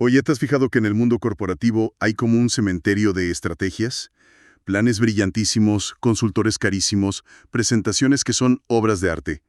Oye, ¿te has fijado que en el mundo corporativo hay como un cementerio de estrategias? Planes brillantísimos, consultores carísimos, presentaciones que son obras de arte.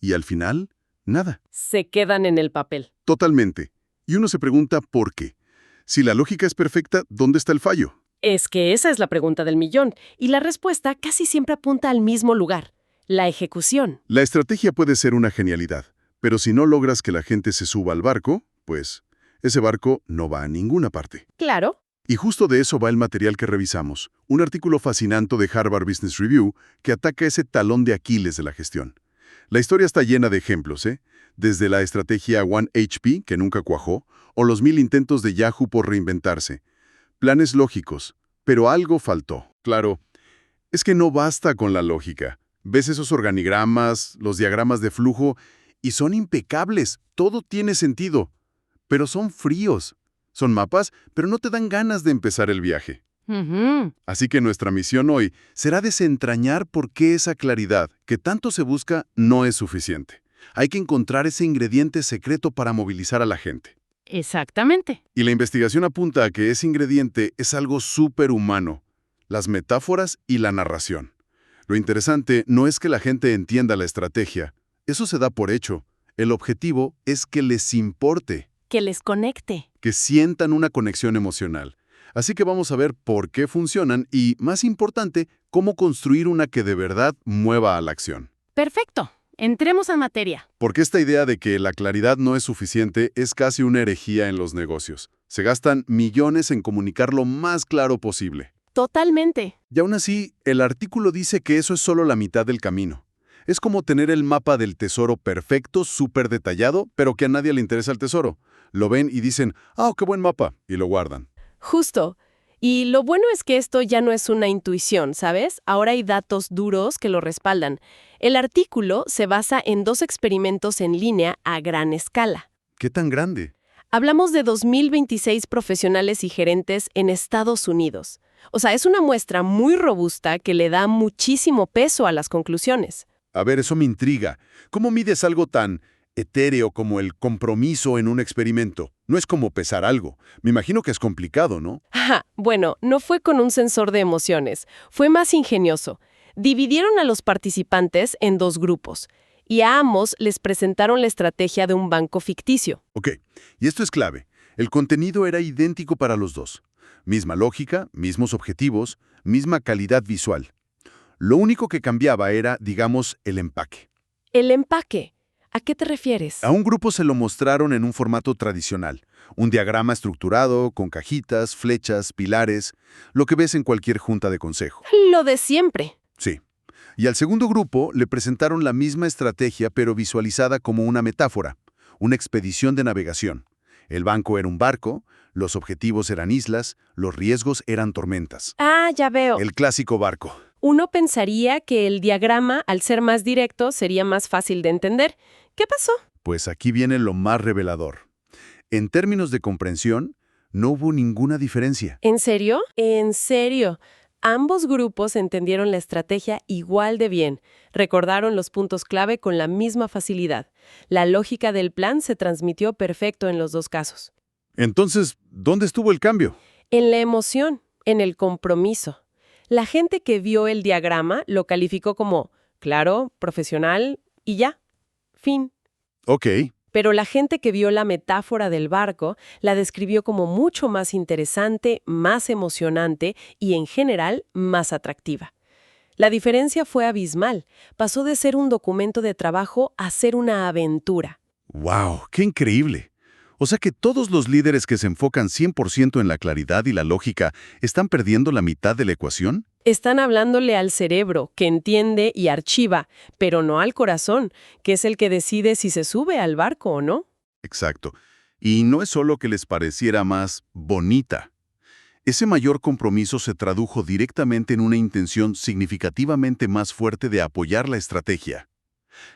Y al final, nada. Se quedan en el papel. Totalmente. Y uno se pregunta ¿por qué? Si la lógica es perfecta, ¿dónde está el fallo? Es que esa es la pregunta del millón, y la respuesta casi siempre apunta al mismo lugar: la ejecución. La estrategia puede ser una genialidad, pero si no logras que la gente se suba al barco, pues ese barco no va a ninguna parte. Claro. Y justo de eso va el material que revisamos, un artículo fascinante de Harvard Business Review que ataca ese talón de Aquiles de la gestión. La historia está llena de ejemplos, ¿eh? Desde la estrategia One HP, que nunca cuajó, o los 1000 intentos de Yahoo por reinventarse. Planes lógicos, pero algo faltó. Claro, es que no basta con la lógica. Ves esos organigramas, los diagramas de flujo, y son impecables, todo tiene sentido, pero son fríos. Son mapas, pero no te dan ganas de empezar el viaje. Ujú. Así que nuestra misión hoy será desentrañar por qué esa claridad que tanto se busca no es suficiente. Hay que encontrar ese ingrediente secreto para movilizar a la gente. Exactamente. Y la investigación apunta a que ese ingrediente es algo superhumano: las metáforas y la narración. Lo interesante no es que la gente entienda la estrategia. Eso se da por hecho. El objetivo es que les importe, Que les conecte. que sientan una conexión emocional. Así que vamos a ver por qué funcionan y, más importante, cómo construir una que de verdad mueva a la acción. Perfecto. Entremos en materia. Porque esta idea de que la claridad no es suficiente es casi una herejía en los negocios. Se gastan millones en comunicar lo más claro posible. Totalmente. Y aún así, el artículo dice que eso es solo la mitad del camino. Es como tener el mapa del tesoro perfecto, súper detallado, pero que a nadie le interesa el tesoro. Lo ven y dicen, ¡ah, qué buen mapa!, y lo guardan. Justo. Y lo bueno es que esto ya no es una intuición, ¿sabes? Ahora hay datos duros que lo respaldan. El artículo se basa en 2 experimentos en línea a gran escala. ¿Qué tan grande? Hablamos de 2026 profesionales y gerentes en Estados Unidos. O sea, es una muestra muy robusta que le da muchísimo peso a las conclusiones. A ver, eso me intriga. ¿Cómo mides algo tan etéreo como el compromiso en un experimento? No es como pesar algo. Me imagino que es complicado, ¿no? Ajá, bueno, no fue con un sensor de emociones, fue más ingenioso. Dividieron a los participantes en 2 grupos y a ambos les presentaron la estrategia de un banco ficticio. Ok, y esto es clave. El contenido era idéntico para los dos. Misma lógica, mismos objetivos, misma calidad visual. Lo único que cambiaba era, digamos, el empaque. El empaque, ¿a qué te refieres? A un grupo se lo mostraron en un formato tradicional, un diagrama estructurado, con cajitas, flechas, pilares, lo que ves en cualquier junta de consejo. Lo de siempre. Sí. Y al segundo grupo le presentaron la misma estrategia, pero visualizada como una metáfora, una expedición de navegación. El banco era un barco, los objetivos eran islas, los riesgos eran tormentas. Ah, ya veo. El clásico barco. Uno pensaría que el diagrama, al ser más directo, sería más fácil de entender. ¿Qué pasó? Pues aquí viene lo más revelador. En términos de comprensión, no hubo ninguna diferencia. ¿En serio? En serio. Ambos grupos entendieron la estrategia igual de bien, recordaron los puntos clave con la misma facilidad. La lógica del plan se transmitió perfecto en los 2 casos. Entonces, ¿dónde estuvo el cambio? En la emoción, en el compromiso. La gente que vio el diagrama lo calificó como claro, profesional y ya. Fin. Ok, Pero la gente que vio la metáfora del barco la describió como mucho más interesante, más emocionante y, en general, más atractiva. La diferencia fue abismal. Pasó de ser un documento de trabajo a ser una aventura. ¡wow! ¡Qué increíble! O sea que todos los líderes que se enfocan 100% en la claridad y la lógica están perdiendo la mitad de la ecuación. Están hablándole al cerebro, que entiende y archiva, pero no al corazón, que es el que decide si se sube al barco o no. Exacto. Y no es solo que les pareciera más bonita. Ese mayor compromiso se tradujo directamente en una intención significativamente más fuerte de apoyar la estrategia.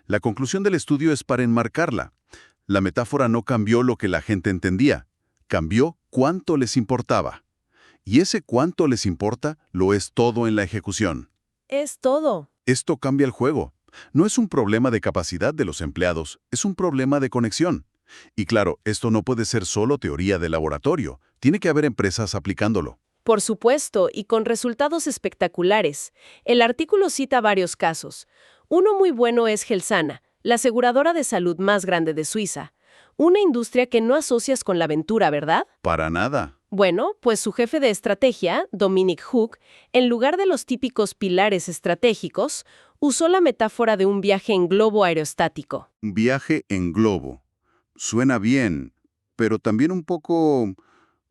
La conclusión del estudio es para enmarcarla. La metáfora no cambió lo que la gente entendía, cambió cuánto les importaba. Y ese cuánto les importa lo es todo en la ejecución. Es todo. Esto cambia el juego. No es un problema de capacidad de los empleados, es un problema de conexión. Y claro, esto no puede ser solo teoría de laboratorio. Tiene que haber empresas aplicándolo. Por supuesto, y con resultados espectaculares. El artículo cita varios casos. Uno muy bueno es Gelsana, la aseguradora de salud más grande de Suiza. Una industria que no asocias con la aventura, ¿verdad? Para nada. Bueno, pues su jefe de estrategia, Dominic Hook, en lugar de los típicos pilares estratégicos, usó la metáfora de un viaje en globo aerostático. Un viaje en globo. Suena bien, pero también un poco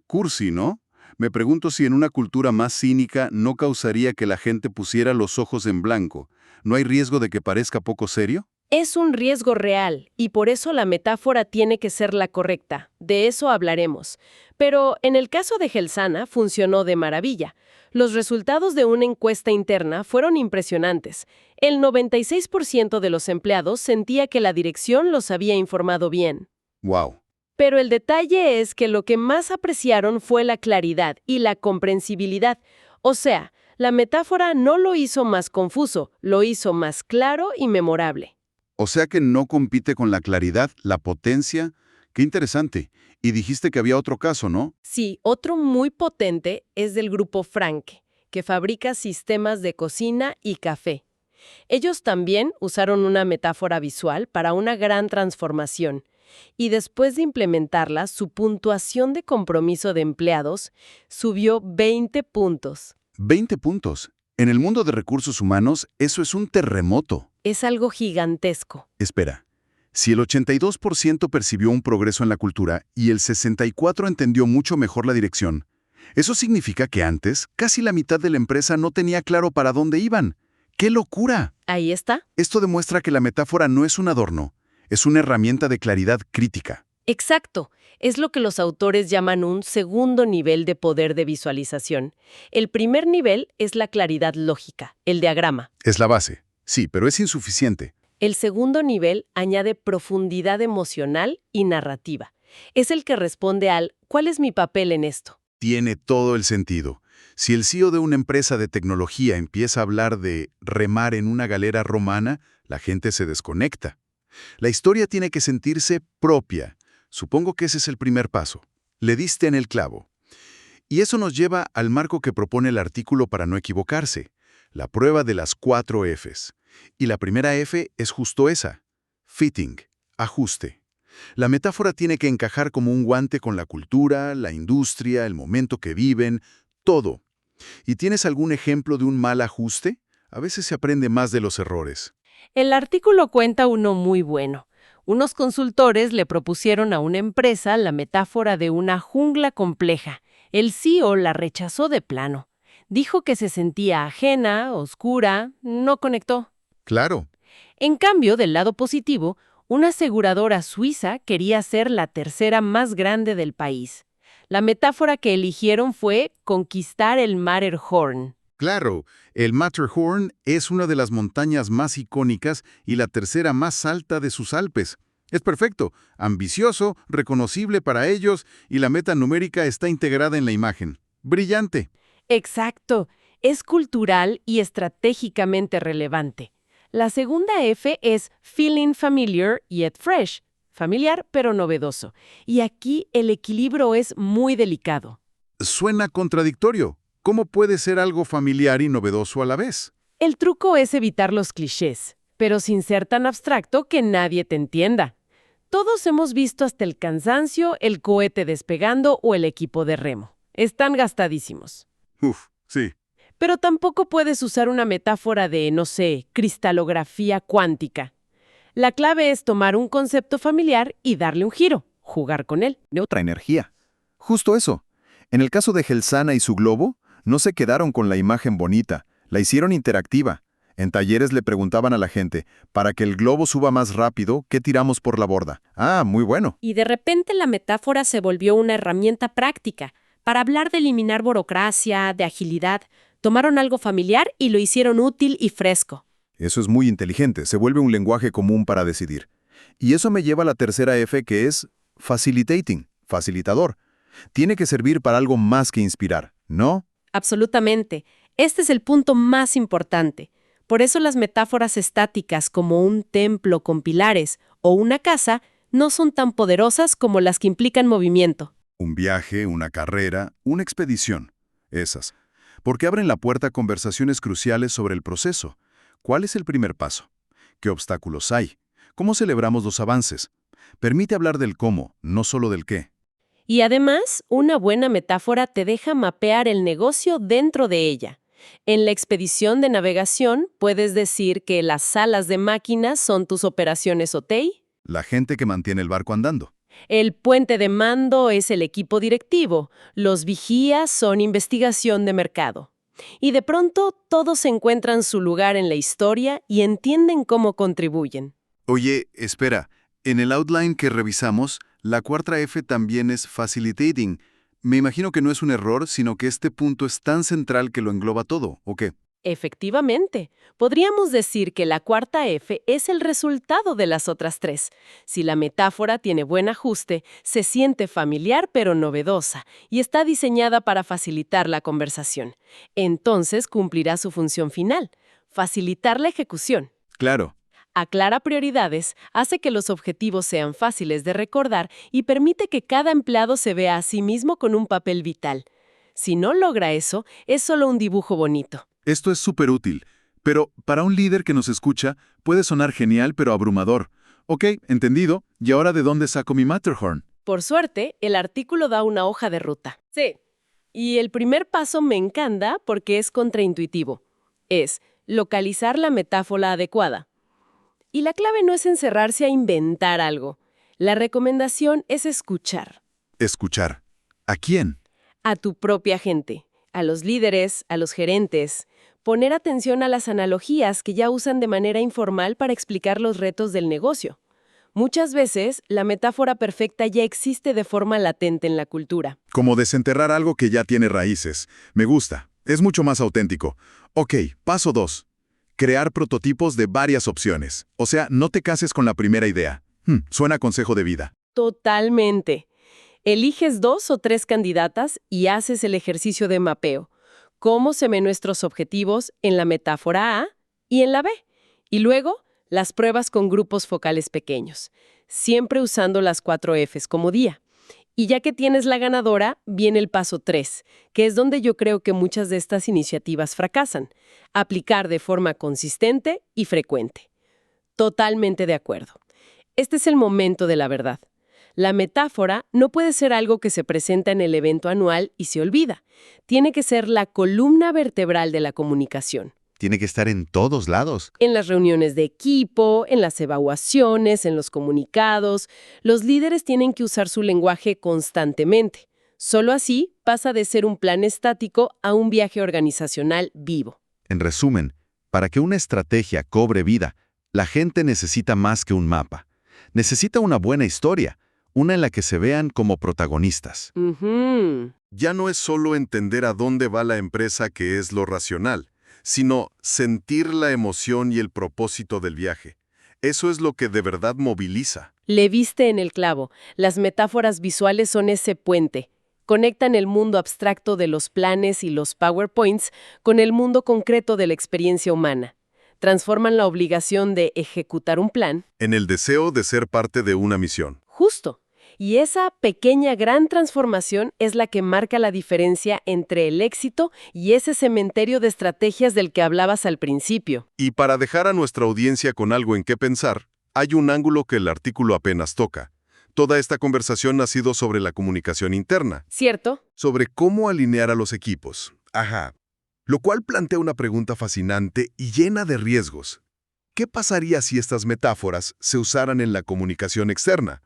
cursi, ¿no? Me pregunto si en una cultura más cínica no causaría que la gente pusiera los ojos en blanco. ¿No hay riesgo de que parezca poco serio? Es un riesgo real, y por eso la metáfora tiene que ser la correcta. De eso hablaremos. Pero en el caso de Gelsana funcionó de maravilla. Los resultados de una encuesta interna fueron impresionantes. El 96% de los empleados sentía que la dirección los había informado bien. ¡Wow! Pero el detalle es que lo que más apreciaron fue la claridad y la comprensibilidad. O sea, la metáfora no lo hizo más confuso, lo hizo más claro y memorable. O sea que no compite con la claridad, la potencia. Qué interesante. Y dijiste que había otro caso, ¿no? Sí, otro muy potente es del grupo Franke, que fabrica sistemas de cocina y café. Ellos también usaron una metáfora visual para una gran transformación. Y después de implementarla, su puntuación de compromiso de empleados subió 20 puntos. 20 puntos. En el mundo de recursos humanos, eso es un terremoto. Es algo gigantesco. Espera, si el 82% percibió un progreso en la cultura y el 64% entendió mucho mejor la dirección, eso significa que antes casi la mitad de la empresa no tenía claro para dónde iban. ¡Qué locura! Ahí está. Esto demuestra que la metáfora no es un adorno, es una herramienta de claridad crítica. Exacto. Es lo que los autores llaman un segundo nivel de poder de visualización. El primer nivel es la claridad lógica, el diagrama. Es la base, sí, pero es insuficiente. El segundo nivel añade profundidad emocional y narrativa. Es el que responde al ¿cuál es mi papel en esto? Tiene todo el sentido. Si el CEO de una empresa de tecnología empieza a hablar de remar en una galera romana, la gente se desconecta. La historia tiene que sentirse propia. Supongo que ese es el primer paso. Le diste en el clavo. Y eso nos lleva al marco que propone el artículo para no equivocarse, la prueba de las 4 Fs. Y la primera F es justo esa, fitting, ajuste. La metáfora tiene que encajar como un guante con la cultura, la industria, el momento que viven, todo. ¿Y tienes algún ejemplo de un mal ajuste? A veces se aprende más de los errores. El artículo cuenta uno muy bueno. Unos consultores le propusieron a una empresa la metáfora de una jungla compleja. El CEO la rechazó de plano. Dijo que se sentía ajena, oscura, no conectó. Claro. En cambio, del lado positivo, una aseguradora suiza quería ser la tercera más grande del país. La metáfora que eligieron fue conquistar el Matterhorn. Claro, el Matterhorn es una de las montañas más icónicas y la tercera más alta de sus Alpes. Es perfecto, ambicioso, reconocible para ellos y la meta numérica está integrada en la imagen. ¡Brillante! Exacto, es cultural y estratégicamente relevante. La segunda F es feeling familiar yet fresh, familiar pero novedoso. Y aquí el equilibrio es muy delicado. Suena contradictorio. ¿Cómo puede ser algo familiar y novedoso a la vez? El truco es evitar los clichés, pero sin ser tan abstracto que nadie te entienda. Todos hemos visto hasta el cansancio, el cohete despegando o el equipo de remo. Están gastadísimos. Uf, sí. Pero tampoco puedes usar una metáfora de, no sé, cristalografía cuántica. La clave es tomar un concepto familiar y darle un giro, jugar con él. De otra energía. Justo eso. En el caso de Gelsana y su globo, no se quedaron con la imagen bonita, la hicieron interactiva. En talleres le preguntaban a la gente, para que el globo suba más rápido, ¿qué tiramos por la borda? Ah, muy bueno. Y de repente la metáfora se volvió una herramienta práctica. Para hablar de eliminar burocracia, de agilidad, tomaron algo familiar y lo hicieron útil y fresco. Eso es muy inteligente, se vuelve un lenguaje común para decidir. Y eso me lleva a la tercera F, que es facilitating, facilitador. Tiene que servir para algo más que inspirar, ¿no? Absolutamente. Este es el punto más importante. Por eso las metáforas estáticas como un templo con pilares o una casa no son tan poderosas como las que implican movimiento. Un viaje, una carrera, una expedición. Esas. Porque abren la puerta a conversaciones cruciales sobre el proceso. ¿Cuál es el primer paso? ¿Qué obstáculos hay? ¿Cómo celebramos los avances? Permite hablar del cómo, no solo del qué. Y además, una buena metáfora te deja mapear el negocio dentro de ella. En la expedición de navegación, puedes decir que las salas de máquinas son tus operaciones OTEI. La gente que mantiene el barco andando. El puente de mando es el equipo directivo. Los vigías son investigación de mercado. Y de pronto, todos encuentran su lugar en la historia y entienden cómo contribuyen. Oye, espera. En el outline que revisamos, la cuarta F también es facilitating. Me imagino que no es un error, sino que este punto es tan central que lo engloba todo, ¿o qué? Efectivamente, podríamos decir que la cuarta F es el resultado de las otras tres. Si la metáfora tiene buen ajuste, se siente familiar pero novedosa y está diseñada para facilitar la conversación. Entonces cumplirá su función final, facilitar la ejecución. Claro. Aclara prioridades, hace que los objetivos sean fáciles de recordar y permite que cada empleado se vea a sí mismo con un papel vital. Si no logra eso, es solo un dibujo bonito. Esto es súper útil, pero para un líder que nos escucha puede sonar genial pero abrumador. Ok, entendido. ¿Y ahora de dónde saco mi Matterhorn? Por suerte, el artículo da una hoja de ruta. Sí. Y el primer paso me encanta porque es contraintuitivo. Es localizar la metáfora adecuada. Y la clave no es encerrarse a inventar algo. La recomendación es escuchar. Escuchar. ¿A quién? A tu propia gente, a los líderes, a los gerentes. Poner atención a las analogías que ya usan de manera informal para explicar los retos del negocio. Muchas veces, la metáfora perfecta ya existe de forma latente en la cultura. Como desenterrar algo que ya tiene raíces. Me gusta. Es mucho más auténtico. Ok, paso 2. Crear prototipos de varias opciones. O sea, no te cases con la primera idea. Suena a consejo de vida. Totalmente. Eliges 2 o 3 candidatas y haces el ejercicio de mapeo. ¿Cómo se ven nuestros objetivos en la metáfora A y en la B? Y luego, las pruebas con grupos focales pequeños, siempre usando las 4 Fs como guía. Y ya que tienes la ganadora, viene el paso 3, que es donde yo creo que muchas de estas iniciativas fracasan. Aplicar de forma consistente y frecuente. Totalmente de acuerdo. Este es el momento de la verdad. La metáfora no puede ser algo que se presenta en el evento anual y se olvida. Tiene que ser la columna vertebral de la comunicación. Tiene que estar en todos lados. En las reuniones de equipo, en las evaluaciones, en los comunicados, los líderes tienen que usar su lenguaje constantemente. Solo así pasa de ser un plan estático a un viaje organizacional vivo. En resumen, para que una estrategia cobre vida, la gente necesita más que un mapa. Necesita una buena historia, una en la que se vean como protagonistas. Ya no es solo entender a dónde va la empresa, que es lo racional, sino sentir la emoción y el propósito del viaje. Eso es lo que de verdad moviliza. Le viste en el clavo. Las metáforas visuales son ese puente. Conectan el mundo abstracto de los planes y los PowerPoints con el mundo concreto de la experiencia humana. Transforman la obligación de ejecutar un plan En el deseo de ser parte de una misión. justo. Y esa pequeña gran transformación es la que marca la diferencia entre el éxito y ese cementerio de estrategias del que hablabas al principio. Y para dejar a nuestra audiencia con algo en qué pensar, hay un ángulo que el artículo apenas toca. Toda esta conversación ha sido sobre la comunicación interna, ¿Cierto? sobre cómo alinear a los equipos. Ajá. Lo cual plantea una pregunta fascinante y llena de riesgos. ¿Qué pasaría si estas metáforas se usaran en la comunicación externa?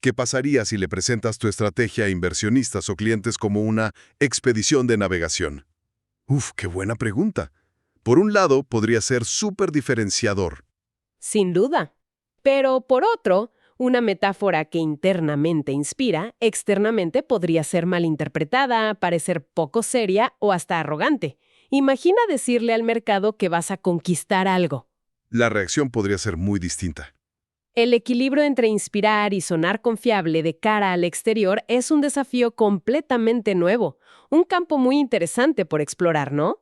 ¿Qué pasaría si le presentas tu estrategia a inversionistas o clientes como una expedición de navegación? Uf, qué buena pregunta. Por un lado, podría ser súper diferenciador. Sin duda. Pero por otro, una metáfora que internamente inspira, externamente podría ser malinterpretada, parecer poco seria o hasta arrogante. Imagina decirle al mercado que vas a conquistar algo. La reacción podría ser muy distinta. El equilibrio entre inspirar y sonar confiable de cara al exterior es un desafío completamente nuevo, un campo muy interesante por explorar, ¿no?